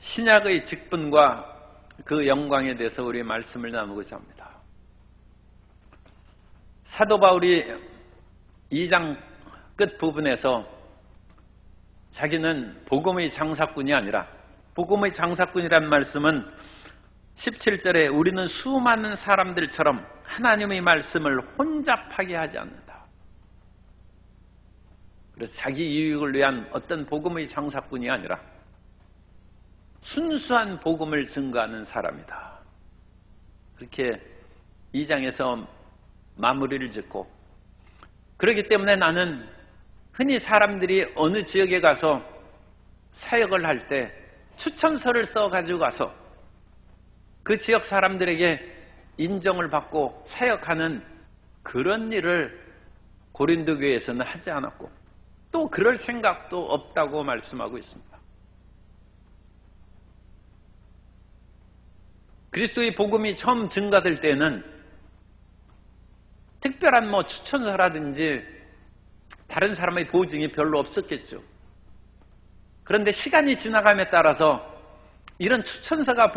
신약의 직분과 그 영광에 대해서 우리 말씀을 나누고자 합니다. 사도 바울이 2장 끝부분에서 자기는 복음의 장사꾼이 아니라, 복음의 장사꾼이란 말씀은 17절에 우리는 수많은 사람들처럼 하나님의 말씀을 혼잡하게 하지 않는다. 그래서 자기 이익을 위한 어떤 복음의 장사꾼이 아니라 순수한 복음을 증거하는 사람이다. 그렇게 2장에서 마무리를 짓고, 그렇기 때문에 나는 흔히 사람들이 어느 지역에 가서 사역을 할 때 추천서를 써가지고 가서 그 지역 사람들에게 인정을 받고 사역하는 그런 일을 고린도 교회에서는 하지 않았고 또 그럴 생각도 없다고 말씀하고 있습니다. 그리스도의 복음이 처음 증가될 때는 특별한 추천서라든지 다른 사람의 보증이 별로 없었겠죠. 그런데 시간이 지나감에 따라서 이런 추천서나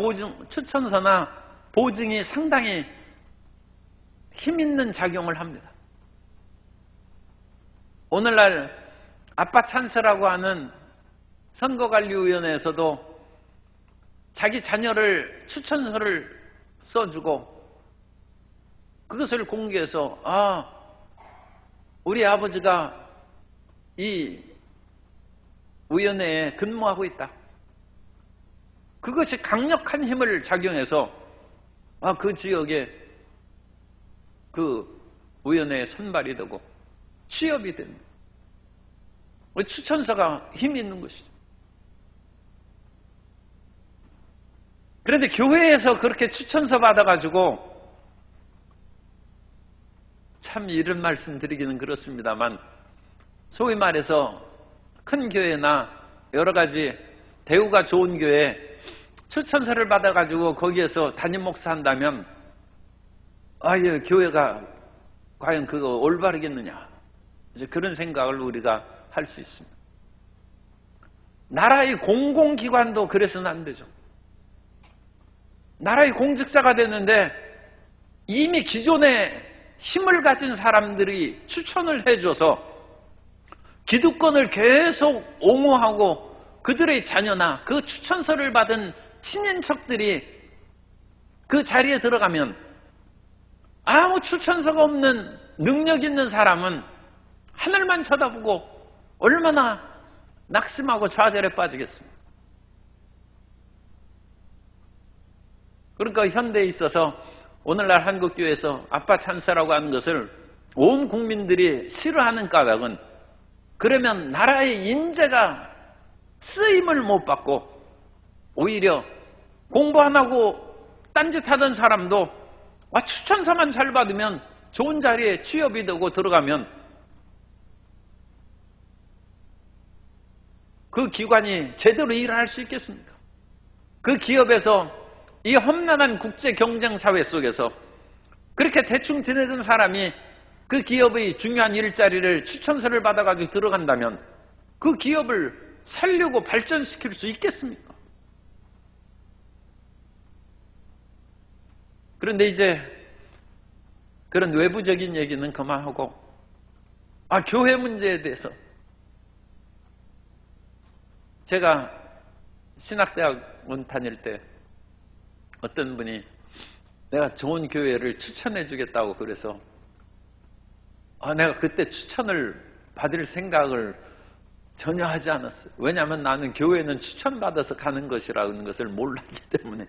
보증이 상당히 힘있는 작용을 합니다. 오늘날 아빠 찬스라고 하는 선거관리위원회에서도 자기 자녀를 추천서를 써주고 그것을 공개해서 우리 아버지가 이 위원회에 근무하고 있다. 그것이 강력한 힘을 작용해서 그 지역에 그 위원회에 선발이 되고 취업이 됩니다. 추천서가 힘이 있는 것이죠. 그런데 교회에서 그렇게 추천서 받아가지고 참 이런 말씀 드리기는 그렇습니다만 소위 말해서 큰 교회나 여러 가지 대우가 좋은 교회에 추천서를 받아가지고 거기에서 담임 목사 한다면 교회가 과연 그거 올바르겠느냐, 이제 그런 생각을 우리가 할 수 있습니다. 나라의 공공기관도 그래서는 안 되죠. 나라의 공직자가 됐는데 이미 기존에 힘을 가진 사람들이 추천을 해줘서 기득권을 계속 옹호하고 그들의 자녀나 그 추천서를 받은 친인척들이 그 자리에 들어가면 아무 추천서가 없는 능력 있는 사람은 하늘만 쳐다보고 얼마나 낙심하고 좌절에 빠지겠습니까? 그러니까 현대에 있어서 오늘날 한국교회에서 아빠 찬스라고 하는 것을 온 국민들이 싫어하는 까닭은, 그러면 나라의 인재가 쓰임을 못 받고 오히려 공부 안 하고 딴짓하던 사람도 추천서만 잘 받으면 좋은 자리에 취업이 되고 들어가면 그 기관이 제대로 일을 할 수 있겠습니까? 그 기업에서 이 험난한 국제 경쟁 사회 속에서 그렇게 대충 지내던 사람이 그 기업의 중요한 일자리를 추천서를 받아가지고 들어간다면 그 기업을 살려고 발전시킬 수 있겠습니까? 그런데 이제 그런 외부적인 얘기는 그만하고 교회 문제에 대해서, 제가 신학대학원 다닐 때 어떤 분이 내가 좋은 교회를 추천해 주겠다고 그래서 내가 그때 추천을 받을 생각을 전혀 하지 않았어요. 왜냐하면 나는 교회는 추천받아서 가는 것이라는 것을 몰랐기 때문에.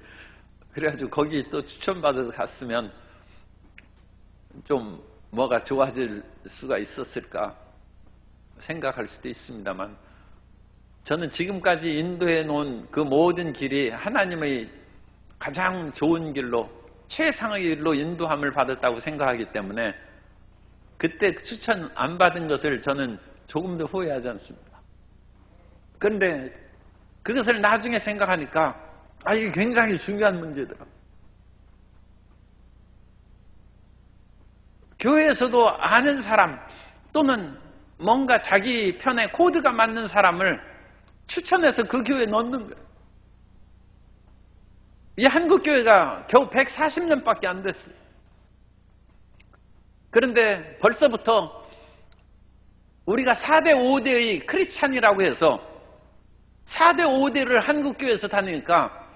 그래가지고 거기 또 추천받아서 갔으면 좀 뭐가 좋아질 수가 있었을까 생각할 수도 있습니다만, 저는 지금까지 인도해 놓은 그 모든 길이 하나님의 가장 좋은 길로, 최상의 길로 인도함을 받았다고 생각하기 때문에 그때 추천 안 받은 것을 저는 조금도 후회하지 않습니다. 그런데 그것을 나중에 생각하니까 이게 굉장히 중요한 문제더라고요. 교회에서도 아는 사람 또는 뭔가 자기 편에 코드가 맞는 사람을 추천해서 그 교회에 넣는 거예요. 이 한국교회가 겨우 140년밖에 안 됐어요. 그런데 벌써부터 우리가 4대 5대의 크리스찬이라고 해서 4대 5대를 한국교회에서 다니니까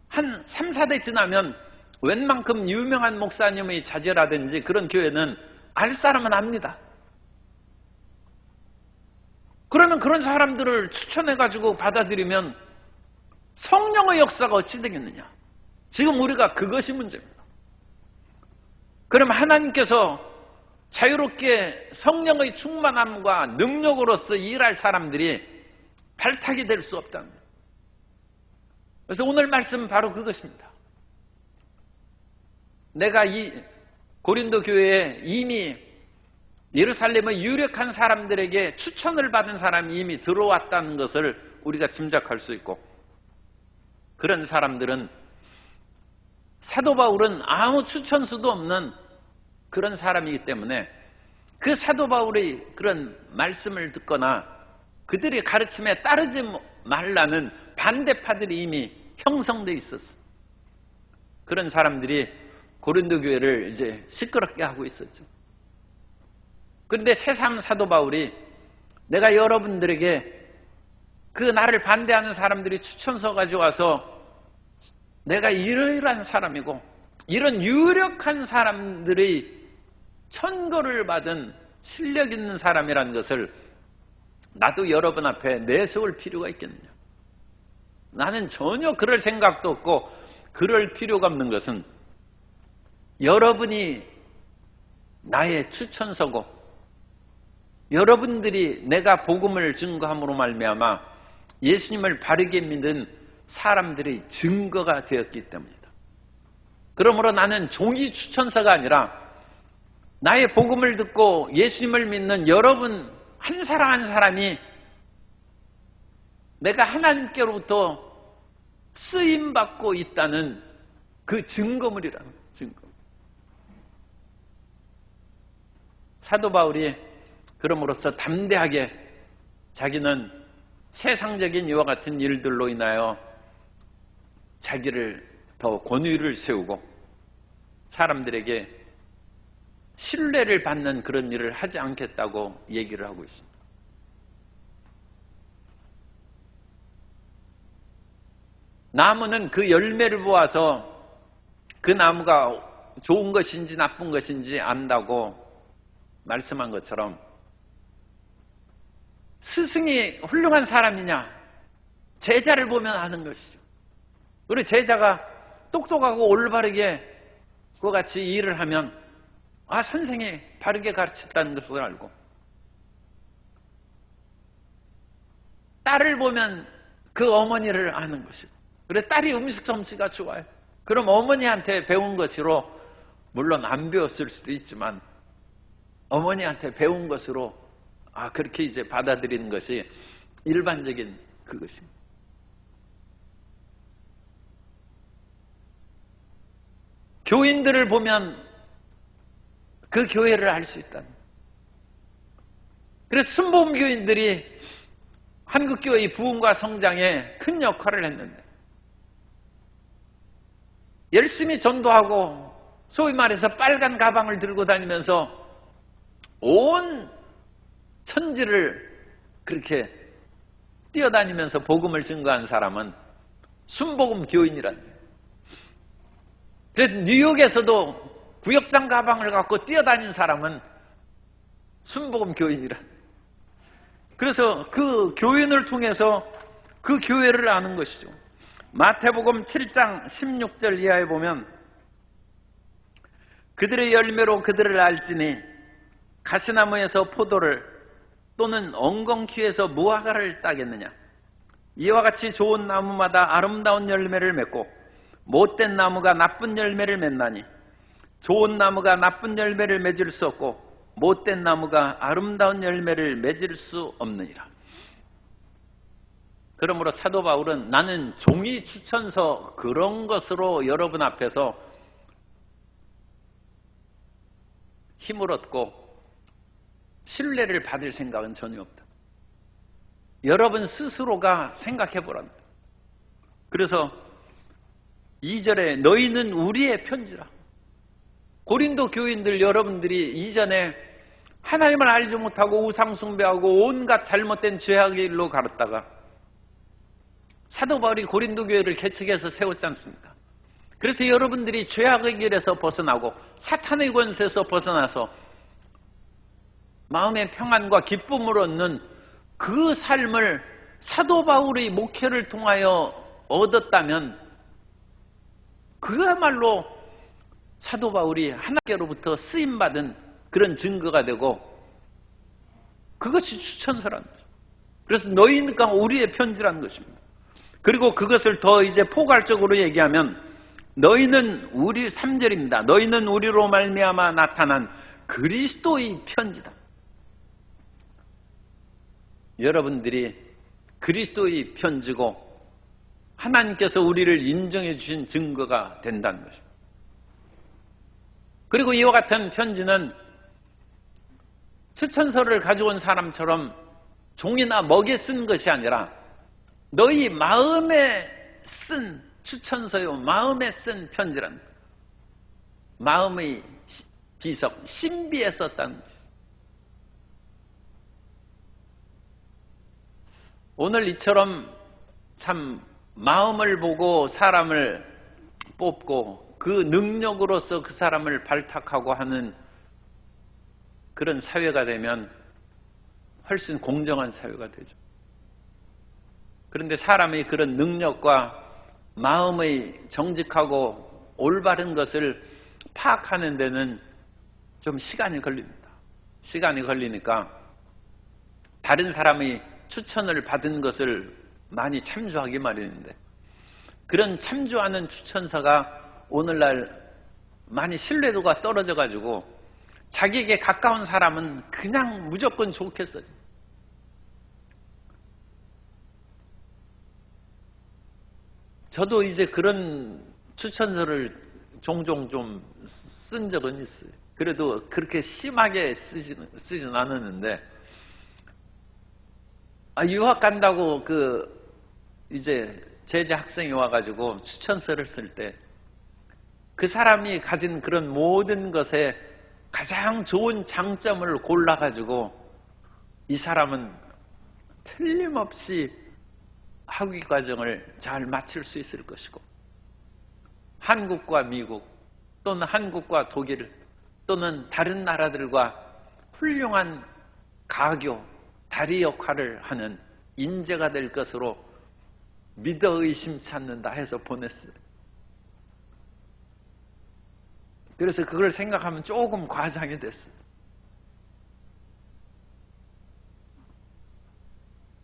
한 3, 4대 지나면 웬만큼 유명한 목사님의 자제라든지 그런 교회는 알 사람은 압니다. 그러면 그런 사람들을 추천해가지고 받아들이면 성령의 역사가 어찌 되겠느냐. 지금 우리가 그것이 문제입니다. 그럼 하나님께서 자유롭게 성령의 충만함과 능력으로서 일할 사람들이 발탁이 될 수 없다는 거예요. 그래서 오늘 말씀은 바로 그것입니다. 내가 이 고린도 교회에 이미 예루살렘의 유력한 사람들에게 추천을 받은 사람이 이미 들어왔다는 것을 우리가 짐작할 수 있고, 그런 사람들은 사도 바울은 아무 추천수도 없는 그런 사람이기 때문에 그 사도 바울의 그런 말씀을 듣거나 그들의 가르침에 따르지 말라는 반대파들이 이미 형성되어 있었어. 그런 사람들이 고린도 교회를 이제 시끄럽게 하고 있었죠. 그런데 새삼 사도 바울이 내가 여러분들에게 그 나를 반대하는 사람들이 추천서 가져와서 내가 이러이러한 사람이고 이런 유력한 사람들의 천거를 받은 실력 있는 사람이라는 것을 나도 여러분 앞에 내세울 필요가 있겠느냐. 나는 전혀 그럴 생각도 없고 그럴 필요가 없는 것은 여러분이 나의 추천서고 여러분들이 내가 복음을 증거함으로 말미암아 예수님을 바르게 믿는 사람들의 증거가 되었기 때문이다. 그러므로 나는 종이 추천서가 아니라 나의 복음을 듣고 예수님을 믿는 여러분 한 사람 한 사람이 내가 하나님께로부터 쓰임받고 있다는 그 증거물이라는 증거. 사도 바울이 그럼으로써 담대하게 자기는 세상적인 이와 같은 일들로 인하여 자기를 더 권위를 세우고 사람들에게 신뢰를 받는 그런 일을 하지 않겠다고 얘기를 하고 있습니다. 나무는 그 열매를 보아서 그 나무가 좋은 것인지 나쁜 것인지 안다고 말씀한 것처럼 스승이 훌륭한 사람이냐 제자를 보면 아는 것이죠. 그리고 제자가 똑똑하고 올바르게 그와 같이 일을 하면 아, 선생이 바르게 가르쳤다는 것을 알고, 딸을 보면 그 어머니를 아는 것이고, 그래 딸이 음식 솜씨가 좋아요. 그럼 어머니한테 배운 것으로, 물론 안 배웠을 수도 있지만 어머니한테 배운 것으로 그렇게 이제 받아들이는 것이 일반적인 그것입니다. 교인들을 보면 그 교회를 알 수 있다는. 그래서 순복음 교인들이 한국교회의 부흥과 성장에 큰 역할을 했는데 열심히 전도하고 소위 말해서 빨간 가방을 들고 다니면서 온 천지를 그렇게 뛰어다니면서 복음을 증거한 사람은 순복음 교인이라는 거예요. 그래서 뉴욕에서도 구역장 가방을 갖고 뛰어다닌 사람은 순복음 교인이라. 그래서 그 교인을 통해서 그 교회를 아는 것이죠. 마태복음 7장 16절 이하에 보면 그들의 열매로 그들을 알지니 가시나무에서 포도를 또는 엉겅퀴에서 무화과를 따겠느냐. 이와 같이 좋은 나무마다 아름다운 열매를 맺고 못된 나무가 나쁜 열매를 맺나니 좋은 나무가 나쁜 열매를 맺을 수 없고 못된 나무가 아름다운 열매를 맺을 수 없느니라. 그러므로 사도 바울은 나는 종이 추천서 그런 것으로 여러분 앞에서 힘을 얻고 신뢰를 받을 생각은 전혀 없다. 여러분 스스로가 생각해 보랍니다. 그래서 2절에 너희는 우리의 편지라. 고린도 교인들 여러분들이 이전에 하나님을 알지 못하고 우상 숭배하고 온갖 잘못된 죄악의 일로 가렸다가 사도 바울이 고린도 교회를 개척해서 세웠지 않습니까? 그래서 여러분들이 죄악의 길에서 벗어나고 사탄의 권세에서 벗어나서 마음의 평안과 기쁨을 얻는 그 삶을 사도 바울의 목회를 통하여 얻었다면 그야말로 사도 바울이 하나님께로부터 쓰임받은 그런 증거가 되고 그것이 추천서라는 거죠. 그래서 너희니까 우리의 편지라는 것입니다. 그리고 그것을 더 이제 포괄적으로 얘기하면 너희는 우리 3절입니다. 너희는 우리로 말미암아 나타난 그리스도의 편지다. 여러분들이 그리스도의 편지고 하나님께서 우리를 인정해 주신 증거가 된다는 것입니다. 그리고 이와 같은 편지는 추천서를 가져온 사람처럼 종이나 먹에 쓴 것이 아니라 너희 마음에 쓴 추천서요, 마음에 쓴 편지란 마음의 비석, 신비에 썼다는 것입니다. 오늘 이처럼 참 마음을 보고 사람을 뽑고 그 능력으로서 그 사람을 발탁하고 하는 그런 사회가 되면 훨씬 공정한 사회가 되죠. 그런데 사람의 그런 능력과 마음의 정직하고 올바른 것을 파악하는 데는 좀 시간이 걸립니다. 시간이 걸리니까 다른 사람의 추천을 받은 것을 많이 참조하기 마련인데 그런 참조하는 추천서가 오늘날 많이 신뢰도가 떨어져 가지고 자기에게 가까운 사람은 그냥 무조건 좋게 써요. 저도 이제 그런 추천서를 종종 좀 쓴 적은 있어요. 그래도 그렇게 심하게 쓰진 않았는데 유학 간다고 이제 제자 학생이 와가지고 추천서를 쓸 때 그 사람이 가진 그런 모든 것에 가장 좋은 장점을 골라가지고 이 사람은 틀림없이 학위 과정을 잘 마칠 수 있을 것이고 한국과 미국 또는 한국과 독일 또는 다른 나라들과 훌륭한 가교, 다리 역할을 하는 인재가 될 것으로 믿어 의심치 않는다 해서 보냈어요. 그래서 그걸 생각하면 조금 과장이 됐어요.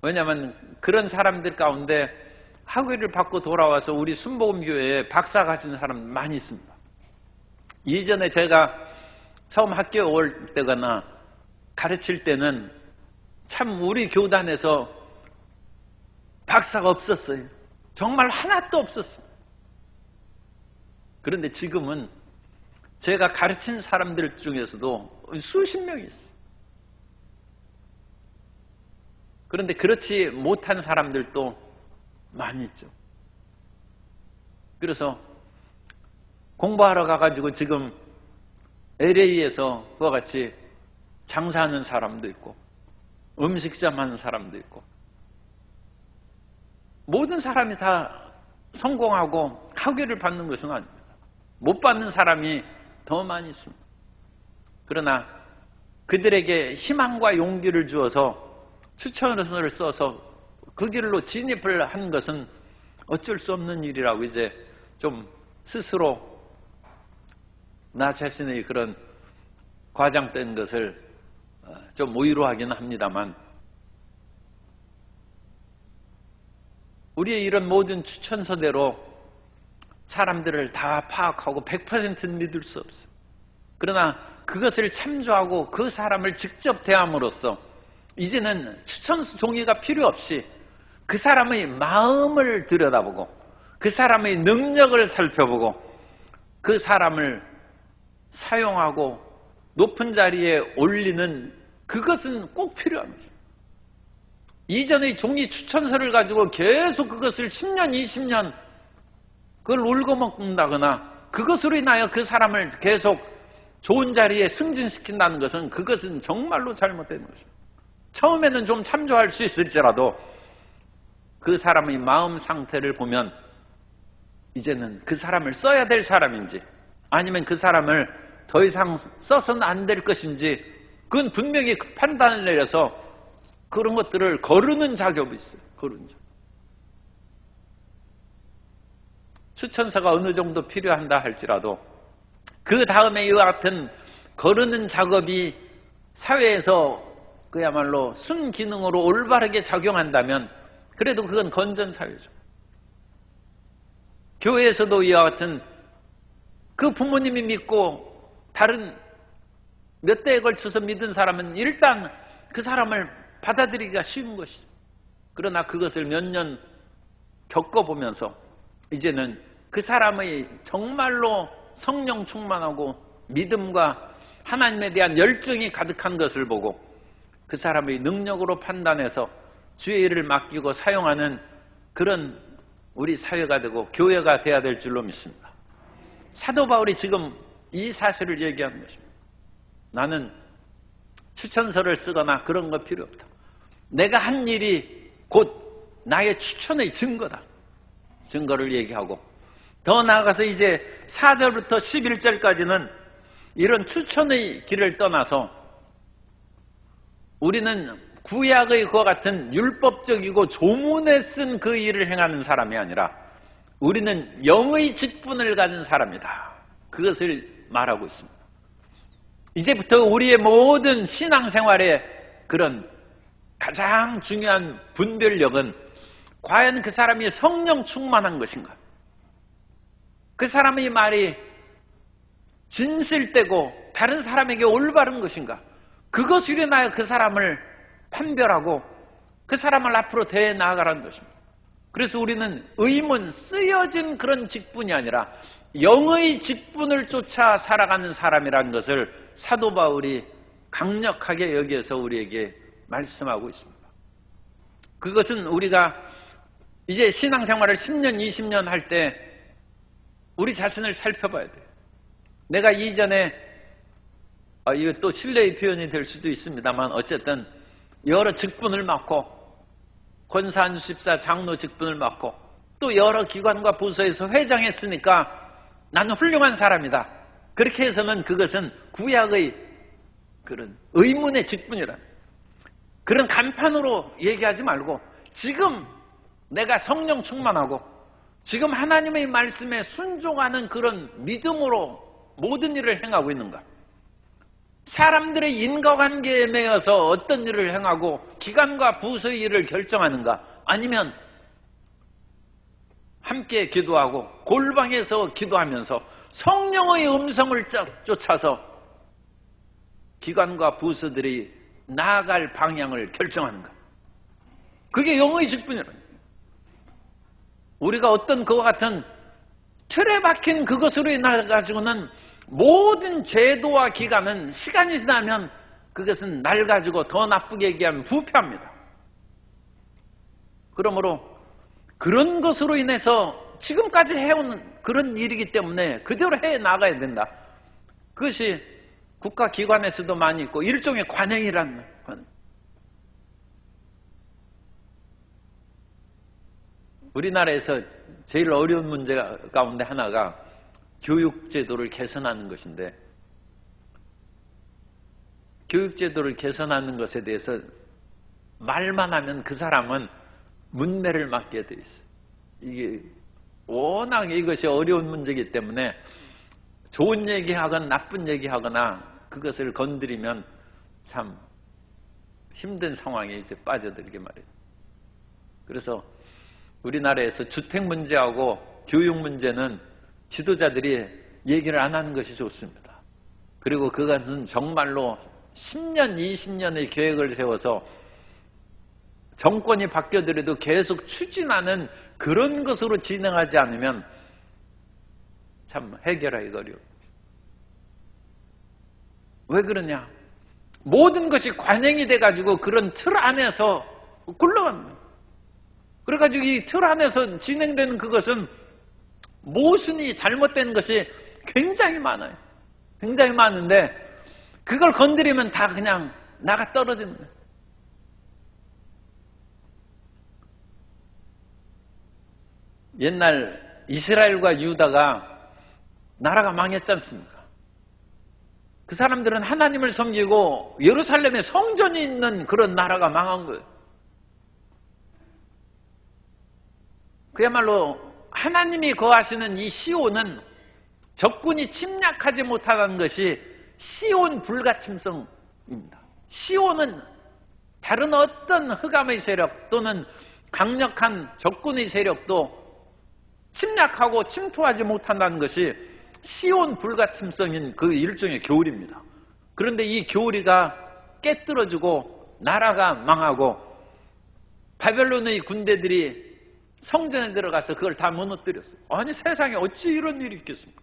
왜냐하면 그런 사람들 가운데 학위를 받고 돌아와서 우리 순복음교회에 박사 가진 사람 많이 있습니다. 이전에 제가 처음 학교에 올 때거나 가르칠 때는 참 우리 교단에서 박사가 없었어요. 정말 하나도 없었어요. 그런데 지금은 제가 가르친 사람들 중에서도 수십 명이 있어요. 그런데 그렇지 못한 사람들도 많이 있죠. 그래서 공부하러 가가지고 지금 LA에서 그와 같이 장사하는 사람도 있고 음식점 하는 사람도 있고 모든 사람이 다 성공하고 학위를 받는 것은 아닙니다. 못 받는 사람이 더 많이 있습니다. 그러나 그들에게 희망과 용기를 주어서 추천서를 써서 그 길로 진입을 한 것은 어쩔 수 없는 일이라고 이제 좀 스스로 나 자신의 그런 과장된 것을 좀 위로하기는 합니다만 우리의 이런 모든 추천서대로 사람들을 다 파악하고 100% 믿을 수 없어요. 그러나 그것을 참조하고 그 사람을 직접 대함으로써 이제는 추천서 종이가 필요 없이 그 사람의 마음을 들여다보고 그 사람의 능력을 살펴보고 그 사람을 사용하고 높은 자리에 올리는 그것은 꼭 필요합니다. 이전의 종이 추천서를 가지고 계속 그것을 10년, 20년 그걸 울고 먹는다거나 그것으로 인하여 그 사람을 계속 좋은 자리에 승진시킨다는 것은 그것은 정말로 잘못된 것입니다. 처음에는 좀 참조할 수 있을지라도 그 사람의 마음 상태를 보면 이제는 그 사람을 써야 될 사람인지 아니면 그 사람을 더 이상 써서는 안 될 것인지 그건 분명히 그 판단을 내려서 그런 것들을 거르는 작업이 있어요. 거르는 작업. 추천서가 어느 정도 필요한다 할지라도 그 다음에 이와 같은 거르는 작업이 사회에서 그야말로 순기능으로 올바르게 작용한다면 그래도 그건 건전사회죠. 교회에서도 이와 같은 그 부모님이 믿고 다른 몇 대에 걸쳐서 믿은 사람은 일단 그 사람을 받아들이기가 쉬운 것이죠. 그러나 그것을 몇 년 겪어보면서 이제는 그 사람의 정말로 성령 충만하고 믿음과 하나님에 대한 열정이 가득한 것을 보고 그 사람의 능력으로 판단해서 주의 일을 맡기고 사용하는 그런 우리 사회가 되고 교회가 돼야 될 줄로 믿습니다. 사도 바울이 지금 이 사실을 얘기하는 것입니다. 나는 추천서를 쓰거나 그런 거 필요 없다. 내가 한 일이 곧 나의 추천의 증거다. 증거를 얘기하고 더 나아가서 이제 4절부터 11절까지는 이런 추천의 길을 떠나서 우리는 구약의 그와 같은 율법적이고 조문에 쓴 그 일을 행하는 사람이 아니라 우리는 영의 직분을 가진 사람이다. 그것을 말하고 있습니다. 이제부터 우리의 모든 신앙생활의 그런 가장 중요한 분별력은 과연 그 사람이 성령 충만한 것인가? 그 사람의 말이 진실되고 다른 사람에게 올바른 것인가? 그것으로 인하여 그 사람을 판별하고 그 사람을 앞으로 대해 나아가라는 것입니다. 그래서 우리는 의문, 쓰여진 그런 직분이 아니라 영의 직분을 쫓아 살아가는 사람이라는 것을 사도 바울이 강력하게 여기에서 우리에게 말씀하고 있습니다. 그것은 우리가 이제 신앙생활을 10년, 20년 할 때 우리 자신을 살펴봐야 돼요. 내가 이전에 이거 또 신뢰의 표현이 될 수도 있습니다만 어쨌든 여러 직분을 맡고 권사, 안수집사, 장로 직분을 맡고 또 여러 기관과 부서에서 회장했으니까 나는 훌륭한 사람이다. 그렇게 해서는 그것은 구약의 그런 의문의 직분이라. 그런 간판으로 얘기하지 말고 지금 내가 성령 충만하고 지금 하나님의 말씀에 순종하는 그런 믿음으로 모든 일을 행하고 있는가? 사람들의 인과관계에 매여서 어떤 일을 행하고 기관과 부서의 일을 결정하는가? 아니면 함께 기도하고 골방에서 기도하면서 성령의 음성을 쫓아서 기관과 부서들이 나아갈 방향을 결정하는가? 그게 영의 직분이라는 거예요. 우리가 어떤 그와 같은 틀에 박힌 그것으로 인해 가지고는 모든 제도와 기관은 시간이 지나면 그것은 날 가지고 더 나쁘게 얘기하면 부패합니다. 그러므로 그런 것으로 인해서 지금까지 해온 그런 일이기 때문에 그대로 해 나가야 된다. 그것이 국가기관에서도 많이 있고 일종의 관행이라는 건. 우리나라에서 제일 어려운 문제 가운데 하나가 교육제도를 개선하는 것인데 교육제도를 개선하는 것에 대해서 말만 하면 그 사람은 문매를 맞게 돼 있어요. 이게 워낙 이것이 어려운 문제이기 때문에 좋은 얘기하거나 나쁜 얘기하거나 그것을 건드리면 참 힘든 상황에 이제 빠져들게 말이에요. 그래서 우리나라에서 주택 문제하고 교육 문제는 지도자들이 얘기를 안 하는 것이 좋습니다. 그리고 그것은 정말로 10년, 20년의 계획을 세워서 정권이 바뀌어더라도 계속 추진하는 그런 것으로 진행하지 않으면 참 해결하기가 어려워요. 왜 그러냐? 모든 것이 관행이 돼가지고 그런 틀 안에서 굴러갑니다. 그래가지고 이 틀 안에서 진행되는 그것은 모순이 잘못된 것이 굉장히 많아요. 굉장히 많은데 그걸 건드리면 다 그냥 나가 떨어지는 거예요. 옛날 이스라엘과 유다가 나라가 망했지 않습니까? 그 사람들은 하나님을 섬기고 예루살렘에 성전이 있는 그런 나라가 망한 거예요. 그야말로 하나님이 거하시는 이 시온은 적군이 침략하지 못하는 것이 시온 불가침성입니다. 시온은 다른 어떤 흑암의 세력 또는 강력한 적군의 세력도 침략하고 침투하지 못한다는 것이 시온 불가침성인 그 일종의 교리입니다. 그런데 이 교리가 깨뜨려지고 나라가 망하고 바벨론의 군대들이 성전에 들어가서 그걸 다 무너뜨렸어요. 아니 세상에 어찌 이런 일이 있겠습니까?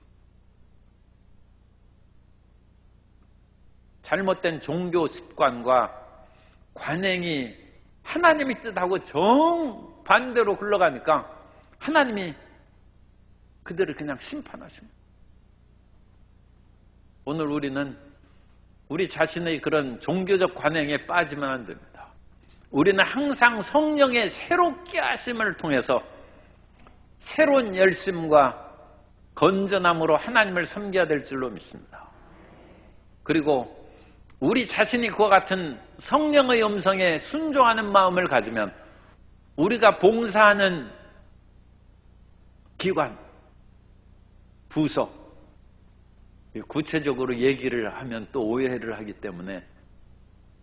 잘못된 종교 습관과 관행이 하나님의 뜻하고 정반대로 흘러가니까 하나님이 그들을 그냥 심판하십니다. 오늘 우리는 우리 자신의 그런 종교적 관행에 빠지면 안 됩니다. 우리는 항상 성령의 새롭게 하심을 통해서 새로운 열심과 건전함으로 하나님을 섬겨야 될 줄로 믿습니다. 그리고 우리 자신이 그와 같은 성령의 음성에 순종하는 마음을 가지면 우리가 봉사하는 기관, 부서, 구체적으로 얘기를 하면 또 오해를 하기 때문에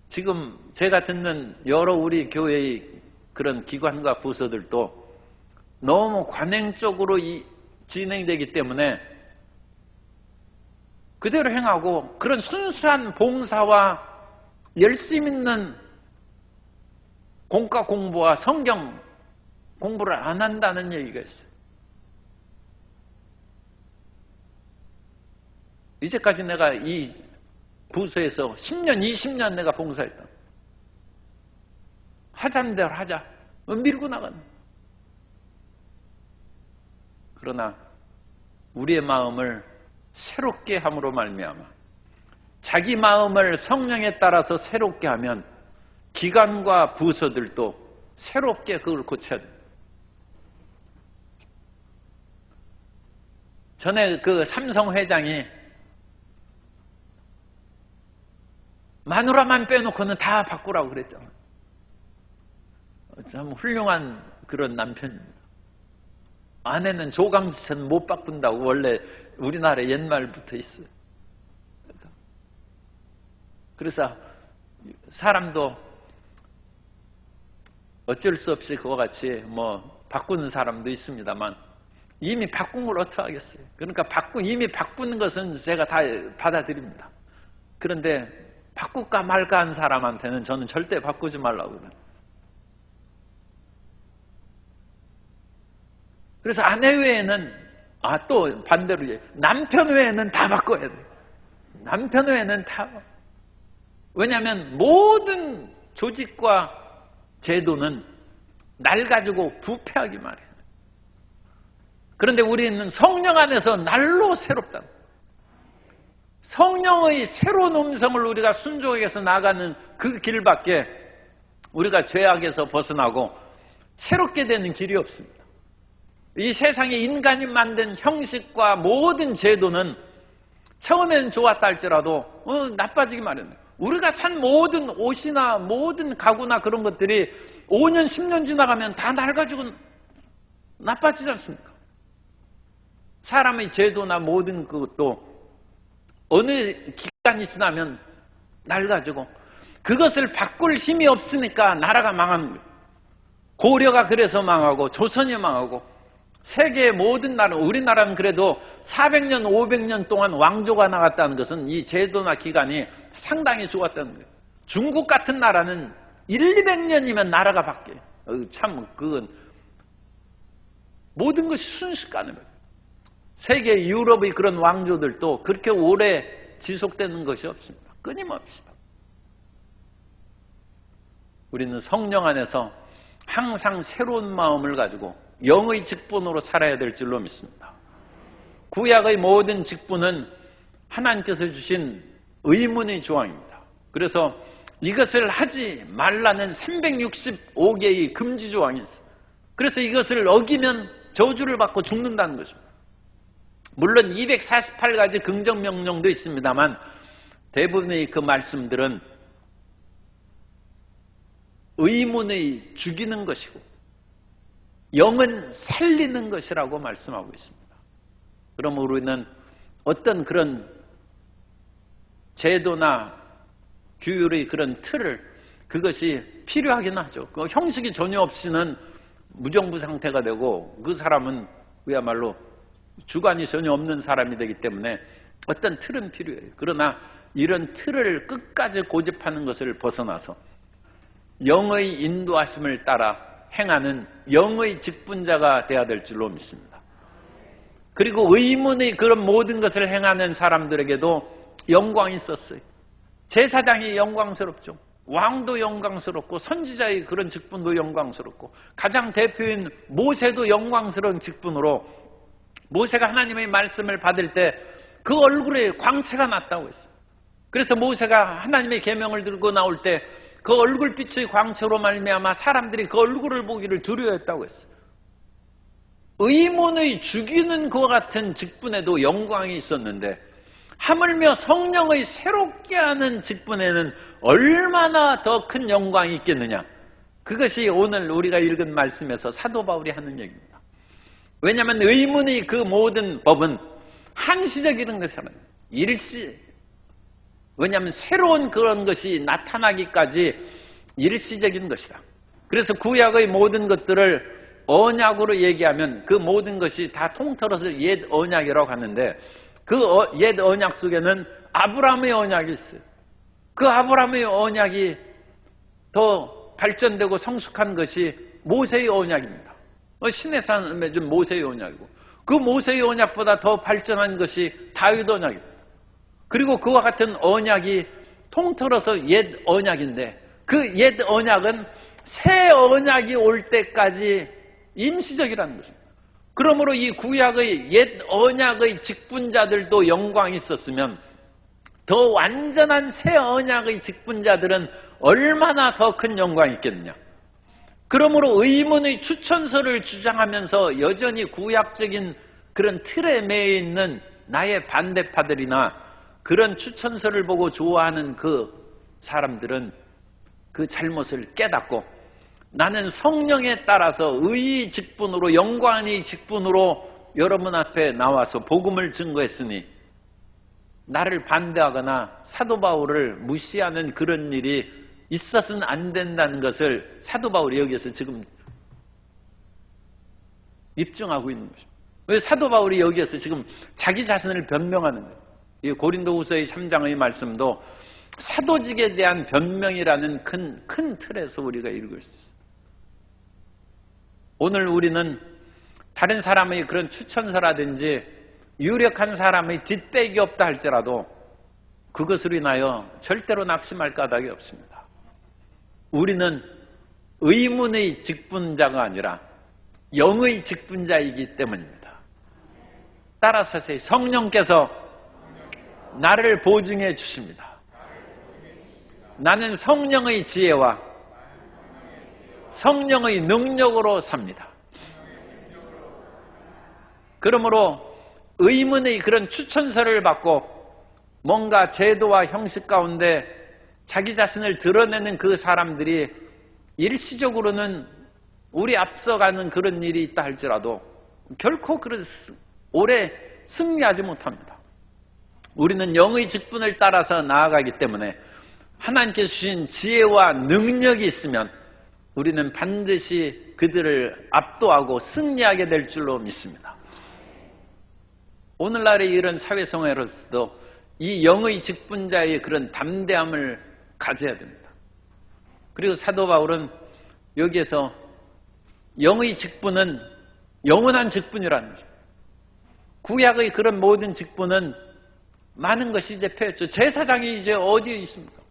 지금 제가 듣는 여러 우리 교회의 그런 기관과 부서들도 너무 관행적으로 진행되기 때문에 그대로 행하고 그런 순수한 봉사와 열심 있는 공과 공부와 성경 공부를 안 한다는 얘기가 있어요. 이제까지 내가 이 부서에서 10년, 20년 내가 봉사했다. 하자는 대로 하자. 밀고 나가는. 그러나 우리의 마음을 새롭게 함으로 말미암아 자기 마음을 성령에 따라서 새롭게 하면 기관과 부서들도 새롭게 그걸 고쳐야 됩니다. 전에 그 삼성 회장이 마누라만 빼놓고는 다 바꾸라고 그랬잖아요. 참 훌륭한 그런 남편입니다. 아내는 조강지처럼 못 바꾼다고 원래 우리나라에 옛말부터 있어요. 그래서 사람도 어쩔 수 없이 그와 같이 뭐 바꾸는 사람도 있습니다만 이미 바꾼 걸 어떻게 하겠어요. 그러니까 이미 바꾸는 것은 제가 다 받아들입니다. 그런데 바꿀까 말까 한 사람한테는 저는 절대 바꾸지 말라고 그래요. 그래서 아내 외에는 또 반대로 남편 외에는 다 바꿔야 돼요. 남편 외에는 다. 왜냐하면 모든 조직과 제도는 날 가지고 부패하기만 해요. 그런데 우리는 성령 안에서 날로 새롭다. 성령의 새로운 음성을 우리가 순종해서 나가는 그 길밖에 우리가 죄악에서 벗어나고 새롭게 되는 길이 없습니다. 이 세상에 인간이 만든 형식과 모든 제도는 처음엔 좋았다 할지라도 나빠지기 마련해요. 우리가 산 모든 옷이나 모든 가구나 그런 것들이 5년, 10년 지나가면 다 낡아지고 나빠지지 않습니까? 사람의 제도나 모든 것도 어느 기간이 지나면 낡아지고 그것을 바꿀 힘이 없으니까 나라가 망하는 거예요. 고려가 그래서 망하고 조선이 망하고 세계의 모든 나라, 우리나라는 그래도 400년, 500년 동안 왕조가 나갔다는 것은 이 제도나 기간이 상당히 좋았다는 거예요. 중국 같은 나라는 200년이면 나라가 바뀌어요. 참 그건 모든 것이 순식간에 세계 유럽의 그런 왕조들도 그렇게 오래 지속되는 것이 없습니다. 끊임없이. 우리는 성령 안에서 항상 새로운 마음을 가지고 영의 직분으로 살아야 될 줄로 믿습니다. 구약의 모든 직분은 하나님께서 주신 의문의 조항입니다. 그래서 이것을 하지 말라는 365개의 금지 조항이 있어요. 그래서 이것을 어기면 저주를 받고 죽는다는 거죠. 물론 248가지 긍정명령도 있습니다만 대부분의 그 말씀들은 의문의 죽이는 것이고 영은 살리는 것이라고 말씀하고 있습니다. 그럼 우리는 어떤 그런 제도나 규율의 그런 틀을 그것이 필요하긴 하죠. 그 형식이 전혀 없이는 무정부 상태가 되고 그 사람은 그야말로 주관이 전혀 없는 사람이 되기 때문에 어떤 틀은 필요해요. 그러나 이런 틀을 끝까지 고집하는 것을 벗어나서 영의 인도하심을 따라 행하는 영의 직분자가 되어야 될 줄로 믿습니다. 그리고 의문의 그런 모든 것을 행하는 사람들에게도 영광이 있었어요. 제사장이 영광스럽죠. 왕도 영광스럽고 선지자의 그런 직분도 영광스럽고 가장 대표인 모세도 영광스러운 직분으로 모세가 하나님의 말씀을 받을 때 그 얼굴에 광채가 났다고 했어요. 그래서 모세가 하나님의 계명을 들고 나올 때 그 얼굴빛의 광채로 말미암아 사람들이 그 얼굴을 보기를 두려워했다고 했어요. 의문의 죽이는 그와 같은 직분에도 영광이 있었는데 하물며 성령의 새롭게 하는 직분에는 얼마나 더 큰 영광이 있겠느냐. 그것이 오늘 우리가 읽은 말씀에서 사도 바울이 하는 얘기입니다. 왜냐하면 의문의 그 모든 법은 한시적인 것이라는 일시. 왜냐하면 새로운 그런 것이 나타나기까지 일시적인 것이다. 그래서 구약의 모든 것들을 언약으로 얘기하면 그 모든 것이 다 통틀어서 옛 언약이라고 하는데 그 옛 언약 속에는 아브라함의 언약이 있어요. 그 아브라함의 언약이 더 발전되고 성숙한 것이 모세의 언약입니다. 신의 산에 좀 모세의 언약이고 그 모세의 언약보다 더 발전한 것이 다윗 언약입니다. 그리고 그와 같은 언약이 통틀어서 옛 언약인데 그 옛 언약은 새 언약이 올 때까지 임시적이라는 것입니다. 그러므로 이 구약의 옛 언약의 직분자들도 영광이 있었으면 더 완전한 새 언약의 직분자들은 얼마나 더 큰 영광이 있겠느냐. 그러므로 의문의 추천서를 주장하면서 여전히 구약적인 그런 틀에 매여 있는 나의 반대파들이나 그런 추천서를 보고 좋아하는 그 사람들은 그 잘못을 깨닫고 나는 성령에 따라서 의의 직분으로 영광의 직분으로 여러분 앞에 나와서 복음을 증거했으니 나를 반대하거나 사도 바울을 무시하는 그런 일이 있어서는 안 된다는 것을 사도 바울이 여기에서 지금 입증하고 있는 것입니다. 왜 사도 바울이 여기에서 지금 자기 자신을 변명하는 거예요. 이 고린도후서의 3장의 말씀도 사도직에 대한 변명이라는 큰 틀에서 우리가 읽을 수 있어요. 오늘 우리는 다른 사람의 그런 추천서라든지 유력한 사람의 뒷백이 없다 할지라도 그것으로 인하여 절대로 낙심할 까닭이 없습니다. 우리는 의문의 직분자가 아니라 영의 직분자이기 때문입니다. 따라서 성령께서 나를 보증해 주십니다. 나는 성령의 지혜와 성령의 능력으로 삽니다. 그러므로 의문의 그런 추천서를 받고 뭔가 제도와 형식 가운데 자기 자신을 드러내는 그 사람들이 일시적으로는 우리 앞서가는 그런 일이 있다 할지라도 결코 오래 승리하지 못합니다. 우리는 영의 직분을 따라서 나아가기 때문에 하나님께서 주신 지혜와 능력이 있으면 우리는 반드시 그들을 압도하고 승리하게 될 줄로 믿습니다. 오늘날의 이런 사회생활에서도 이 영의 직분자의 그런 담대함을 가져야 됩니다. 그리고 사도 바울은 여기에서 영의 직분은 영원한 직분이라는 거죠. 구약의 그런 모든 직분은 많은 것이 이제 폐했죠. 제사장이 이제 어디에 있습니까?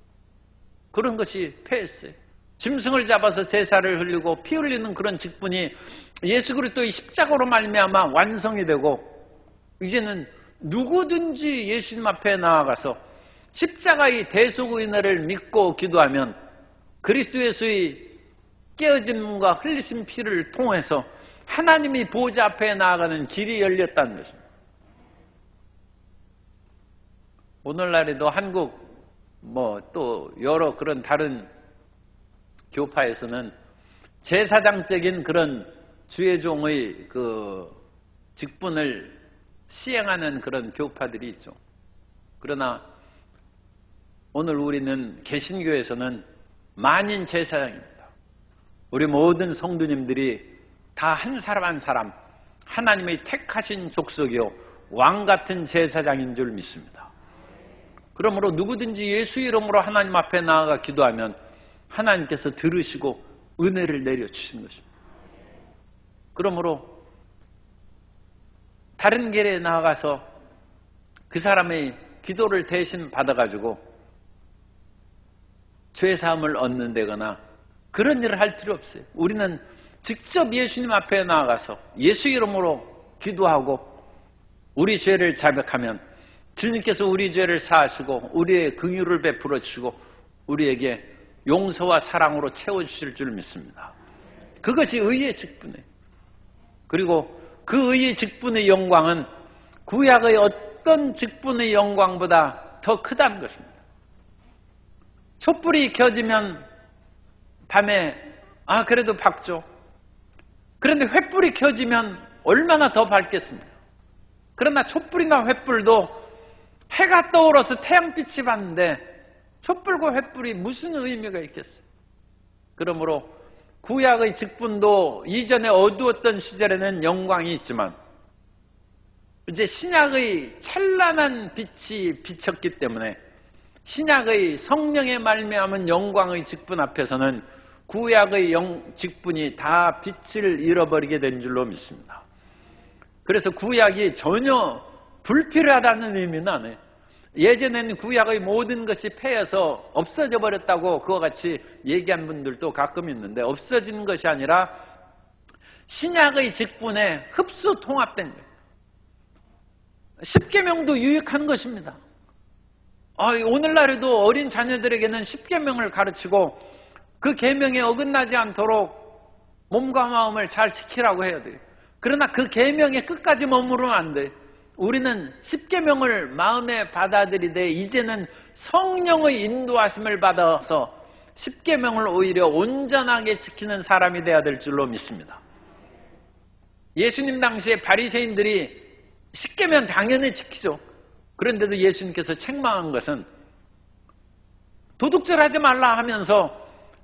그런 것이 폐했어요. 짐승을 잡아서 제사를 흘리고 피 흘리는 그런 직분이 예수 그리스도의 십자가로 말미암아 완성이 되고 이제는 누구든지 예수님 앞에 나아가서 십자가의 대속의 은혜를 믿고 기도하면 그리스도 예수의 깨어짐과 흘리신 피를 통해서 하나님이 보좌 앞에 나아가는 길이 열렸다는 것입니다. 오늘날에도 한국 또 여러 그런 다른 교파에서는 제사장적인 그런 주의종의 그 직분을 시행하는 그런 교파들이 있죠. 그러나 오늘 우리는 개신교에서는 만인 제사장입니다. 우리 모든 성도님들이 다 한 사람 한 사람 하나님의 택하신 족속이요 왕 같은 제사장인 줄 믿습니다. 그러므로 누구든지 예수 이름으로 하나님 앞에 나아가 기도하면 하나님께서 들으시고 은혜를 내려주시는 것입니다. 그러므로 다른 길에 나아가서 그 사람의 기도를 대신 받아가지고 죄사함을 얻는 데거나 그런 일을 할 필요 없어요. 우리는 직접 예수님 앞에 나아가서 예수 이름으로 기도하고 우리 죄를 자백하면 주님께서 우리 죄를 사하시고 우리의 긍휼을 베풀어 주시고 우리에게 용서와 사랑으로 채워주실 줄 믿습니다. 그것이 의의 직분이에요. 그리고 그 의의 직분의 영광은 구약의 어떤 직분의 영광보다 더 크다는 것입니다. 촛불이 켜지면 밤에 그래도 밝죠. 그런데 횃불이 켜지면 얼마나 더 밝겠습니까? 그러나 촛불이나 횃불도 해가 떠오르서 태양빛이 받는데 촛불과 횃불이 무슨 의미가 있겠어요? 그러므로 구약의 직분도 이전에 어두웠던 시절에는 영광이 있지만 이제 신약의 찬란한 빛이 비쳤기 때문에 신약의 성령의 말미암은 영광의 직분 앞에서는 구약의 직분이 다 빛을 잃어버리게 된 줄로 믿습니다. 그래서 구약이 전혀 불필요하다는 의미는 아니에요. 예전에는 구약의 모든 것이 폐해서 없어져 버렸다고 그와 같이 얘기한 분들도 가끔 있는데 없어지는 것이 아니라 신약의 직분에 흡수 통합된 거예요. 십계명도 유익한 것입니다. 오늘날에도 어린 자녀들에게는 십계명을 가르치고 그 계명에 어긋나지 않도록 몸과 마음을 잘 지키라고 해야 돼요. 그러나 그 계명에 끝까지 머무르면 안 돼요. 우리는 십계명을 마음에 받아들이되 이제는 성령의 인도하심을 받아서 십계명을 오히려 온전하게 지키는 사람이 되어야 될 줄로 믿습니다. 예수님 당시에 바리새인들이 십계명 당연히 지키죠. 그런데도 예수님께서 책망한 것은 도둑질하지 말라 하면서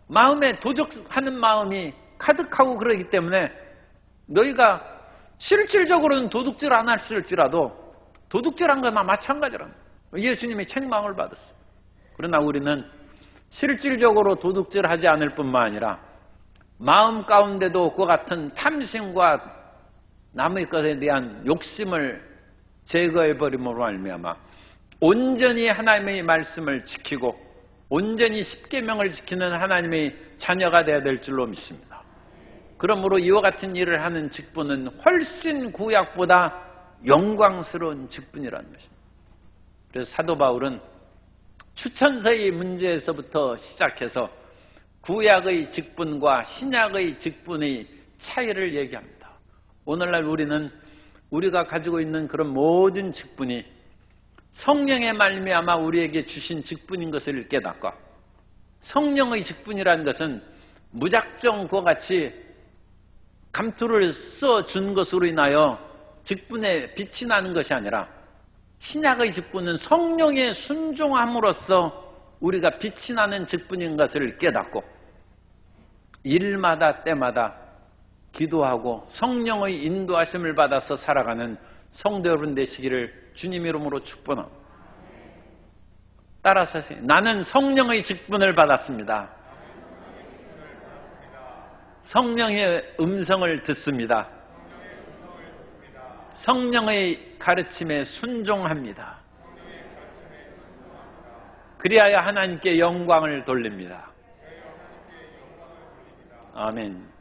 마음에 도적하는 마음이 가득하고 그러기 때문에 너희가 실질적으로는 도둑질 안 했을지라도 도둑질한 거나 마찬가지라는 예수님이 책망을 받았어요. 그러나 우리는 실질적으로 도둑질하지 않을 뿐만 아니라 마음 가운데도 그와 같은 탐심과 남의 것에 대한 욕심을 제거해버림으로 말미암아 온전히 하나님의 말씀을 지키고 온전히 십계명을 지키는 하나님의 자녀가 되어야 될 줄로 믿습니다. 그러므로 이와 같은 일을 하는 직분은 훨씬 구약보다 영광스러운 직분이라는 것입니다. 그래서 사도 바울은 추천서의 문제에서부터 시작해서 구약의 직분과 신약의 직분의 차이를 얘기합니다. 오늘날 우리는 우리가 가지고 있는 그런 모든 직분이 성령의 말미암아 우리에게 주신 직분인 것을 깨닫고 성령의 직분이라는 것은 무작정 그와 같이 감투를 써준 것으로 인하여 직분에 빛이 나는 것이 아니라 신약의 직분은 성령에 순종함으로써 우리가 빛이 나는 직분인 것을 깨닫고 일마다 때마다 기도하고 성령의 인도하심을 받아서 살아가는 성도 여러분 되시기를 주님 이름으로 축복합니다. 따라서 하세요. 나는 성령의 직분을 받았습니다. 성령의 음성을 듣습니다. 성령의 가르침에 순종합니다. 그리하여 하나님께 영광을 돌립니다. 아멘.